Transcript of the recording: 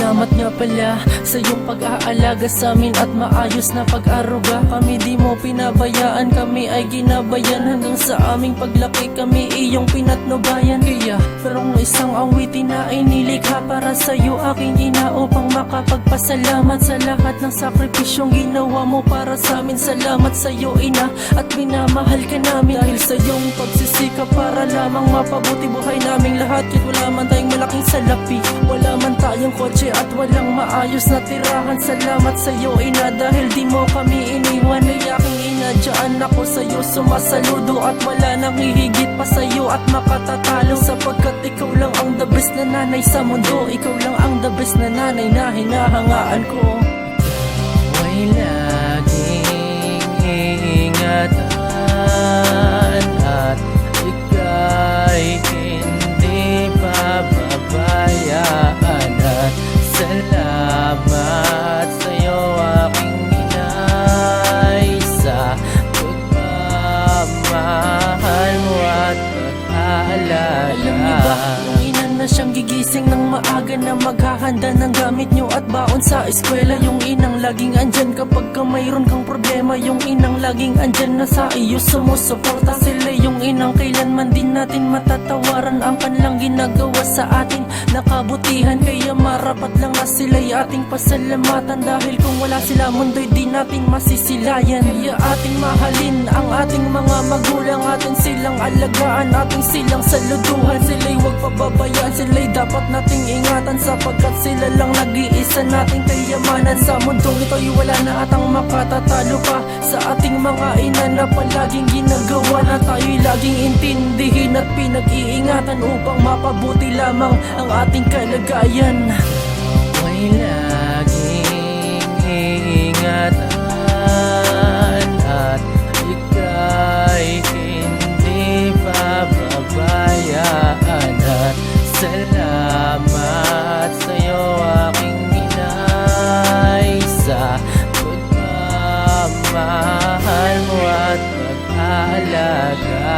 Salamat nga pala sa iyong pag-aalaga sa amin at maayos na pag-aruga. Kami di mo pinabayaan, kami ay ginabayan. Hanggang sa aming paglaki kami iyong pinatnubayan. Kaya merong isang awitin na inilikha para sa iyo aking ina, upang makapagpasalamat sa lahat ng sakripisyong ginawa mo para sa amin. Salamat sa iyo ina, at minamahal ka namin dahil sa iyong pagsisikap para lamang mapabuti buhay naming lahat. Kahit wala man tayong malaking salapi, wala man tayong kotse at walang maayos na tirahan. Salamat sa iyo ina, dahil di mo kami iniwan. Ay aking ina, dyan ako sa iyo sumasaludo, at wala nang hihigit pa sa iyo at makatatalo, sapagkat ikaw lang ang the best na nanay sa mundo. Ikaw lang ang the best na nanay na hinahangaan ko. Ikaw ay laging iingatan, at ika'y hindi pababayaan. At salamat sa'yo aking inay, sa pagmamahal mo at pag-aalaga. Alam niyo ba, yung ina na siyang gigising ng maaga na maghahanda ng gamit nyo at baon sa eskwela. Yung inang laging andyan kapag ka mayroon kang problema. Yung inang laging andyan na sa iyo sumusuporta. Sila yung inang kailanman din natin matatawaran ang kanilang ginagawa sa atin na kabutihan. Kaya marapat lang na sila'y ating pasalamatan, dahil kung wala sila mundo'y di natin masisilayan. Kaya ating mahalin ang ating mga magulang, atin silang alagaan, ating silang saluduhan. Sila'y huwag pababayaan, sila'y dapat nating ingatan, sapagkat sila lang nag-iisa nating kayamanan. Sa mundong ito'y wala na atang makatatalo pa sa ating mga ina na palaging ginagawa na tayo'y laging intindihin at pinag-iingatan upang mapabuti lamang ang ating kalagayan. May laging iingatan, at ika'y hindi pababayaan. At salamat sa'yo aking inay, sa pagmamahal mo at pag-aalaga.